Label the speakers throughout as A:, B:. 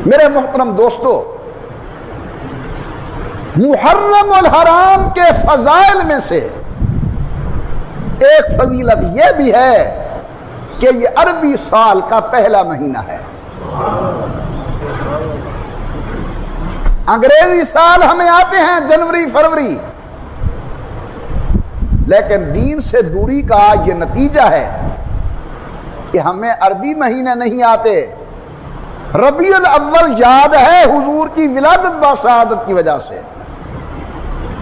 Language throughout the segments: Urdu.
A: میرے محترم دوستو، محرم الحرام کے فضائل میں سے ایک فضیلت یہ بھی ہے کہ یہ عربی سال کا پہلا مہینہ ہے۔ انگریزی سال ہمیں آتے ہیں جنوری فروری، لیکن دین سے دوری کا یہ نتیجہ ہے کہ ہمیں عربی مہینے نہیں آتے۔ ربیع الاول یاد ہے حضور کی ولادت باسعادت کی وجہ سے،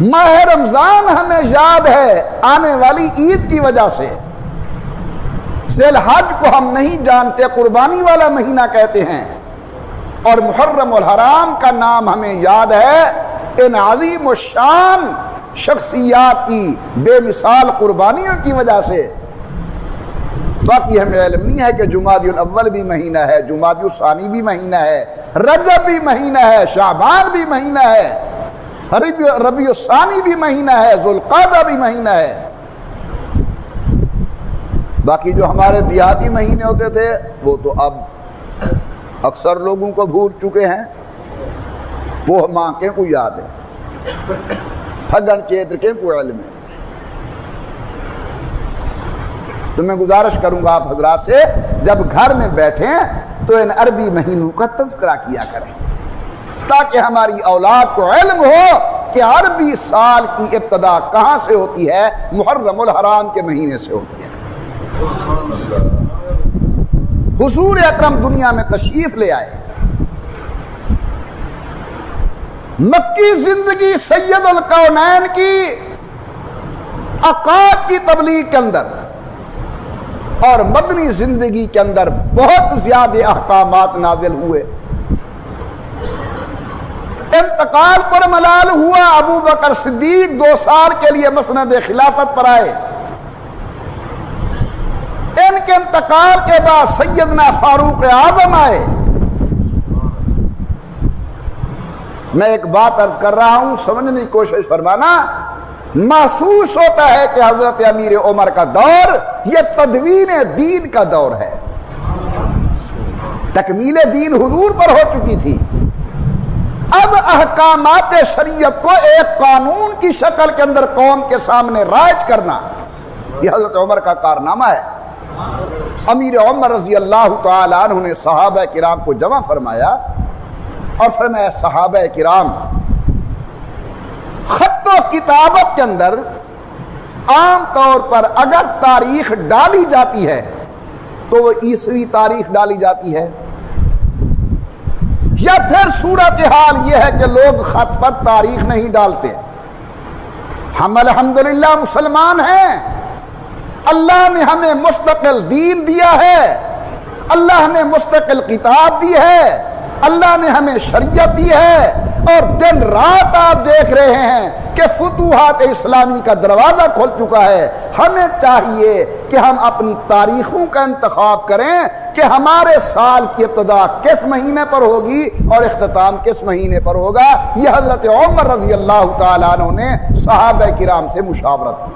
A: ماہ رمضان ہمیں یاد ہے آنے والی عید کی وجہ سے، ذی الحج کو ہم نہیں جانتے، قربانی والا مہینہ کہتے ہیں، اور محرم الحرام کا نام ہمیں یاد ہے ان عظیم الشان شخصیات کی بے مثال قربانیوں کی وجہ سے۔ باقی ہمیں علم نہیں ہے کہ جمادی الاول بھی مہینہ ہے، جمادی الثانی بھی مہینہ ہے، رجب بھی مہینہ ہے، شعبان بھی مہینہ ہے، ربیع الثانی بھی مہینہ ہے، ذوالقعدہ بھی مہینہ ہے۔ باقی جو ہمارے دیہاتی مہینے ہوتے تھے وہ تو اب اکثر لوگوں کو بھول چکے ہیں، وہ ماں کے کو یاد ہے، پھگن چیتر کے کو علم ہے۔ تو میں گزارش کروں گا آپ حضرات سے، جب گھر میں بیٹھیں تو ان عربی مہینوں کا تذکرہ کیا کریں تاکہ ہماری اولاد کو علم ہو کہ عربی سال کی ابتدا کہاں سے ہوتی ہے، محرم الحرام کے مہینے سے ہوتی ہے۔ حضور اکرم دنیا میں تشریف لے آئے، مکی زندگی سید الکونین کی عقائد کی تبلیغ کے اندر اور مدنی زندگی کے اندر بہت زیادہ احکامات نازل ہوئے۔ انتقال پر ملال ہوا، ابو بکر صدیق 2 سال کے لیے مسند خلافت پر آئے۔ ان کے انتقال کے بعد سیدنا فاروق اعظم آئے۔ میں ایک بات عرض کر رہا ہوں، سمجھنے کی کوشش فرمانا۔ محسوس ہوتا ہے کہ حضرت امیر عمر کا دور یہ تدوین دین کا دور ہے، تکمیل دین حضور پر ہو چکی تھی۔ اب احکامات شریعت کو ایک قانون کی شکل کے اندر قوم کے سامنے رائج کرنا یہ حضرت عمر کا کارنامہ ہے۔ امیر عمر رضی اللہ تعالی عنہ نے صحابہ کرام کو جمع فرمایا اور فرمایا، صحابہ کرام، خط و کتابت کے اندر عام طور پر اگر تاریخ ڈالی جاتی ہے تو وہ عیسوی تاریخ ڈالی جاتی ہے، یا پھر صورتحال یہ ہے کہ لوگ خط پر تاریخ نہیں ڈالتے۔ ہم الحمدللہ مسلمان ہیں، اللہ نے ہمیں مستقل دین دیا ہے، اللہ نے مستقل کتاب دی ہے، اللہ نے ہمیں شریعت دی ہے، اور دن رات آپ دیکھ رہے ہیں کہ فتوحات اسلامی کا دروازہ کھل چکا ہے۔ ہمیں چاہیے کہ ہم اپنی تاریخوں کا انتخاب کریں کہ ہمارے سال کی ابتدا کس مہینے پر ہوگی اور اختتام کس مہینے پر ہوگا۔ یہ حضرت عمر رضی اللہ تعالیٰ عنہ نے صحابہ کرام سے مشاورت کی۔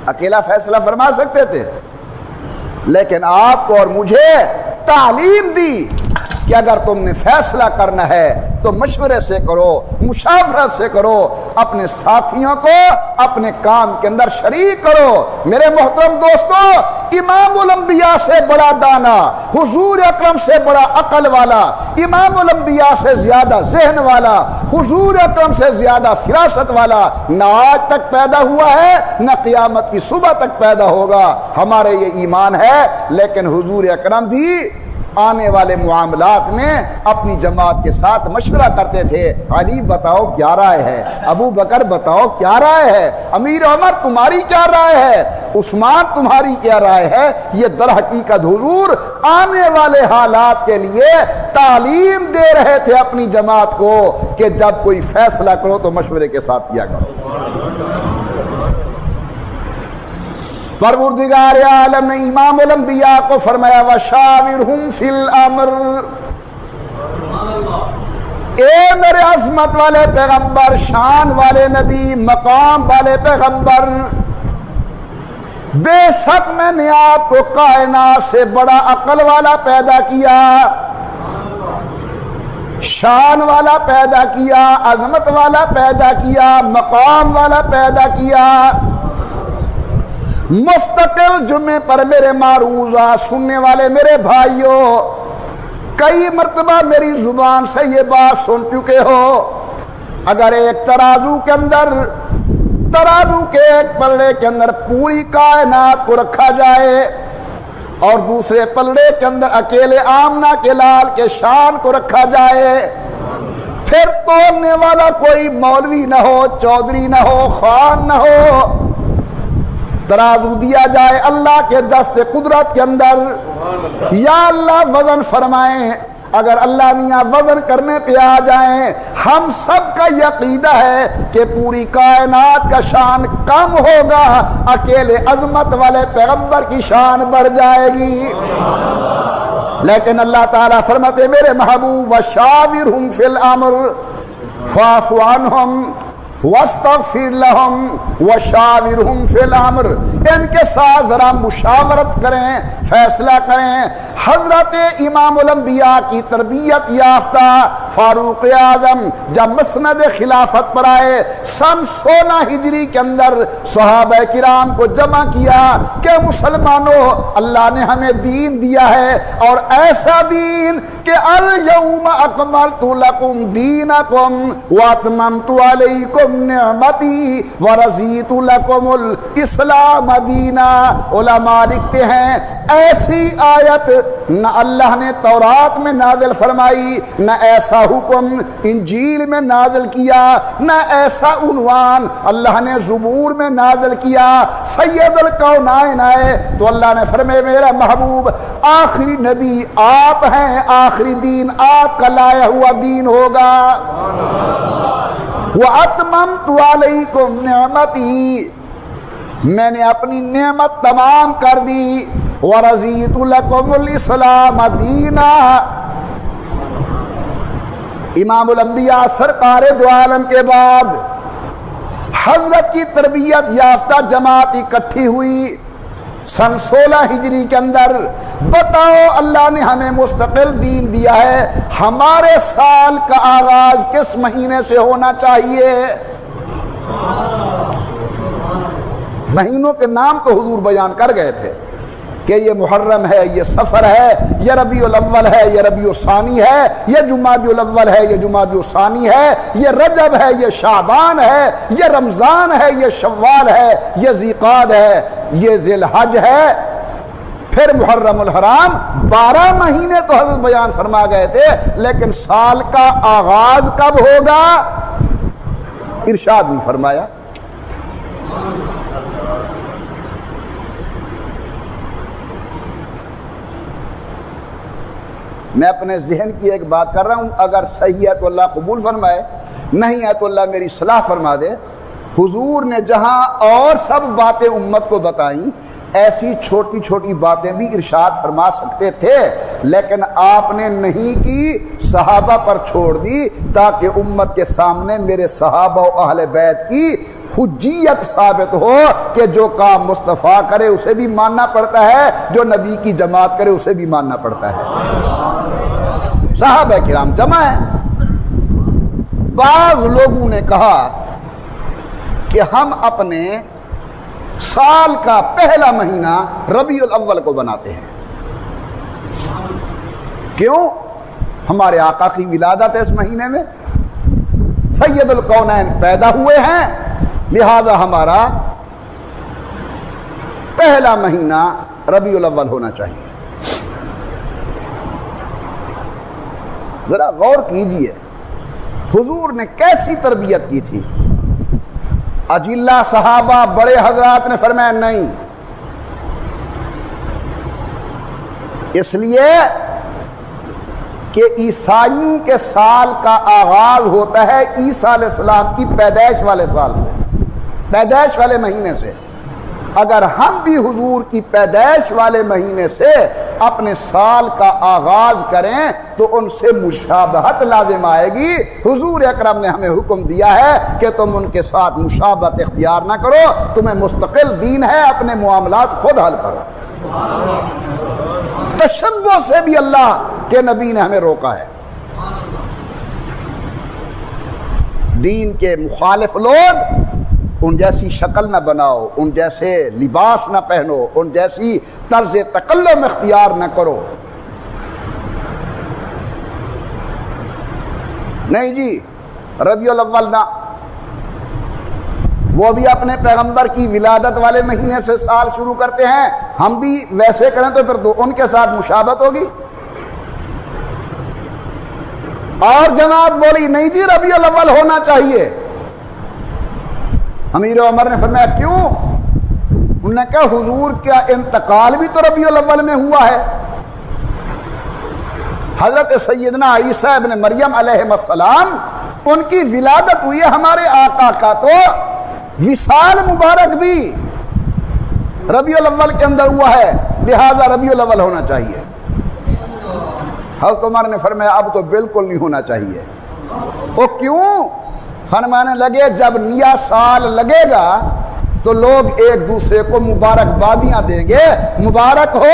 A: اکیلا فیصلہ فرما سکتے تھے، لیکن آپ کو اور مجھے تعلیم دی کہ اگر تم نے فیصلہ کرنا ہے تو مشورے سے کرو، مشاورت سے کرو، اپنے ساتھیوں کو اپنے کام کے اندر شریک کرو۔ میرے محترم دوستو، امام الانبیاء سے بڑا دانا، حضور اکرم سے بڑا عقل والا، امام الانبیاء سے زیادہ ذہن والا، حضور اکرم سے زیادہ فراست والا نہ آج تک پیدا ہوا ہے نہ قیامت کی صبح تک پیدا ہوگا۔ ہمارے یہ ایمان ہے، لیکن حضور اکرم بھی آنے والے معاملات میں اپنی جماعت کے ساتھ مشورہ کرتے تھے۔ علی بتاؤ کیا رائے ہے، ابو بکر بتاؤ کیا رائے ہے، امیر عمر تمہاری کیا رائے ہے، عثمان تمہاری کیا رائے ہے۔ یہ در حقیقت حضور آنے والے حالات کے لیے تعلیم دے رہے تھے اپنی جماعت کو کہ جب کوئی فیصلہ کرو تو مشورے کے ساتھ کیا کرو۔ پروردگار عالم نے امام الانبیاء کو فرمایا وَشَاوِرْهُمْ فِي الْأَمْرِ، اے میرے عظمت والے پیغمبر، شان والے نبی، مقام والے پیغمبر، بے شک میں نے آپ کو کائنات سے بڑا عقل والا پیدا کیا، شان والا پیدا کیا، عظمت والا پیدا کیا، مقام والا پیدا کیا۔ مستقل جمعے پر میرے معروضہ سننے والے میرے بھائیوں، کئی مرتبہ میری زبان سے یہ بات سن چکے ہو، اگر ایک ترازو کے اندر، ترازو کے ایک پلڑے کے اندر پوری کائنات کو رکھا جائے اور دوسرے پلڑے کے اندر اکیلے آمنہ کے لال کے شان کو رکھا جائے، پھر تولنے والا کوئی مولوی نہ ہو، چودھری نہ ہو، خان نہ ہو، ترازو دیا جائے اللہ کے دست قدرت کے اندر، یا اللہ وزن فرمائیں، اگر اللہ میاں وزن کرنے پہ آ جائیں، ہم سب کا عقیدہ ہے کہ پوری کائنات کا شان کم ہوگا، اکیلے عظمت والے پیغمبر کی شان بڑھ جائے گی۔ لیکن اللہ تعالیٰ فرماتے میرے محبوب وشاورہم فی الامر فاعف عنہم واستغفر لهم وشاورهم فی الامر، ان کے ساتھ ذرا مشاورت کریں، فیصلہ کریں۔ حضرت امام الانبیاء کی تربیت یافتہ فاروق اعظم جب مسند خلافت پر آئے، سن 16 ہجری کے اندر صحابہ کرام کو جمع کیا کہ مسلمانوں، اللہ نے ہمیں دین دیا ہے اور ایسا دین کہ الیوم اکملت لکم دینکم واتممت علیکم نعمتی ورضیت لکم الاسلام دینا۔ علماء لکھتے ہیں ایسی آیت نہ اللہ نے تورات میں نازل فرمائی، نہ ایسا حکم انجیل میں نازل کیا، نہ ایسا عنوان اللہ نے زبور میں نازل کیا۔ سید الکونین آئے تو اللہ نے فرمایا میرا محبوب آخری نبی آپ ہیں، آخری دین آپ کا لایا ہوا دین ہوگا۔ وَأَتْمَمْتُ عَلَيْكُمْ نِعْمَتِي، میں نے اپنی نعمت تمام کر دی۔ وَرَضِيتُ لَكُمُ الْإِسْلَامَ دِينًا، امام الانبیاء سرکار دو عالم کے بعد حضرت کی تربیت یافتہ جماعت اکٹھی ہوئی سن 16 ہجری کے اندر۔ بتاؤ اللہ نے ہمیں مستقل دین دیا ہے، ہمارے سال کا آغاز کس مہینے سے ہونا چاہیے؟ مہینوں کے نام تو حضور بیان کر گئے تھے کہ یہ محرم ہے، یہ صفر ہے، یہ ربیع الاول ہے، یہ ربیع الثانی ہے، یہ جمادی الاول ہے، یہ جمادی الثانی ہے، یہ رجب ہے، یہ شعبان ہے، یہ رمضان ہے، یہ شوال ہے، یہ ذیقعد ہے، یہ ذی الحج ہے، پھر محرم الحرام۔ 12 مہینے تو حضرت بیان فرما گئے تھے، لیکن سال کا آغاز کب ہوگا ارشاد نہیں فرمایا۔ میں اپنے ذہن کی ایک بات کر رہا ہوں، اگر صحیح ہے تو اللہ قبول فرمائے، نہیں ہے تو اللہ میری صلاح فرما دے۔ حضور نے جہاں اور سب باتیں امت کو بتائیں، ایسی چھوٹی چھوٹی باتیں بھی ارشاد فرما سکتے تھے، لیکن آپ نے نہیں کی، صحابہ پر چھوڑ دی تاکہ امت کے سامنے میرے صحابہ و اہل بیت کی حجیت ثابت ہو کہ جو کام مصطفیٰ کرے اسے بھی ماننا پڑتا ہے، جو نبی کی جماعت کرے اسے بھی ماننا پڑتا ہے۔ صحابہ کرام جمع ہیں۔ بعض لوگوں نے کہا کہ ہم اپنے سال کا پہلا مہینہ ربیع الاول کو بناتے ہیں۔ کیوں؟ ہمارے آقا کی ولادت ہے اس مہینے میں، سید الکونین پیدا ہوئے ہیں، لہذا ہمارا پہلا مہینہ ربیع الاول ہونا چاہیے۔ ذرا غور کیجئے حضور نے کیسی تربیت کی تھی۔ اجلہ صحابہ بڑے حضرات نے فرمایا نہیں، اس لیے کہ عیسائیوں کے سال کا آغاز ہوتا ہے عیسیٰ علیہ السلام کی پیدائش والے سال سے، پیدائش والے مہینے سے۔ اگر ہم بھی حضور کی پیدائش والے مہینے سے اپنے سال کا آغاز کریں تو ان سے مشابہت لازم آئے گی۔ حضور اکرم نے ہمیں حکم دیا ہے کہ تم ان کے ساتھ مشابہت اختیار نہ کرو، تمہیں مستقل دین ہے، اپنے معاملات خود حل کرو۔ تشبہ سے بھی اللہ کے نبی نے ہمیں روکا ہے۔ دین کے مخالف لوگ ان جیسی شکل نہ بناؤ، ان جیسے لباس نہ پہنو، ان جیسی طرز تکلم اختیار نہ کرو۔ نہیں جی، ربیع الاول نہ، وہ بھی اپنے پیغمبر کی ولادت والے مہینے سے سال شروع کرتے ہیں، ہم بھی ویسے کریں تو پھر ان کے ساتھ مشابہت ہوگی۔ اور جماعت بولی نہیں جی ربیع الاول ہونا چاہیے۔ امیر عمر نے فرمایا کیوں؟ انہوں نے کہا حضور کا انتقال بھی تو ربیع الاول میں ہوا ہے۔ حضرت سیدنا عیسیٰ ابن مریم علیہ السلام ان کی ولادت ہوئی ہے، ہمارے آقا کا تو وصال مبارک بھی ربیع الاول کے اندر ہوا ہے، لہذا ربیع الاول ہونا چاہیے۔ حضرت عمر نے فرمایا اب تو بالکل نہیں ہونا چاہیے۔ وہ کیوں؟ فرمانے لگے جب نیا سال لگے گا تو لوگ ایک دوسرے کو مبارکبادیاں دیں گے، مبارک ہو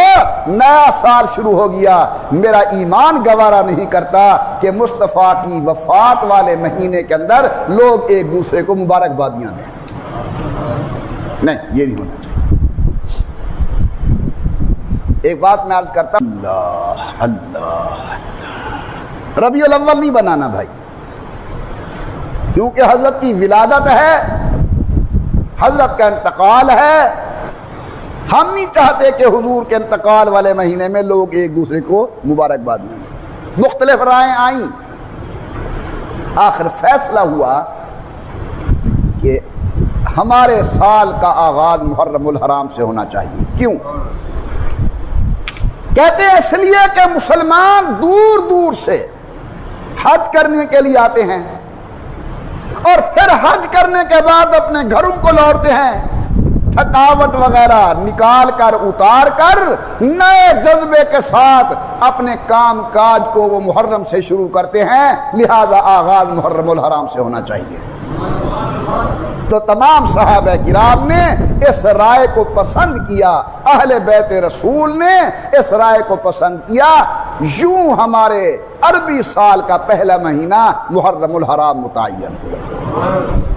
A: نیا سال شروع ہو گیا۔ میرا ایمان گوارا نہیں کرتا کہ مصطفیٰ کی وفات والے مہینے کے اندر لوگ ایک دوسرے کو مبارکبادیاں دیں۔ نہیں، یہ نہیں ہونا چاہیے۔ ایک بات میں عرض کرتا ہوں، اللہ اللہ، ربیع الاول نہیں بنانا بھائی، کیونکہ حضرت کی ولادت ہے، حضرت کا انتقال ہے۔ ہم نہیں چاہتے کہ حضور کے انتقال والے مہینے میں لوگ ایک دوسرے کو مبارکباد دیں۔ مختلف رائیں آئیں، آخر فیصلہ ہوا کہ ہمارے سال کا آغاز محرم الحرام سے ہونا چاہیے۔ کیوں؟ کہتے ہیں اس لیے کہ مسلمان دور دور سے حج کرنے کے لیے آتے ہیں اور پھر حج کرنے کے بعد اپنے گھروں کو لوٹتے ہیں، تھکاوٹ وغیرہ نکال کر اتار کر نئے جذبے کے ساتھ اپنے کام کاج کو وہ محرم سے شروع کرتے ہیں، لہذا آغاز محرم الحرام سے ہونا چاہیے۔ تو تمام صحابہ کرام نے اس رائے کو پسند کیا، اہل بیت رسول نے اس رائے کو پسند کیا، یوں ہمارے عربی سال کا پہلا مہینہ محرم الحرام متعین ہوا۔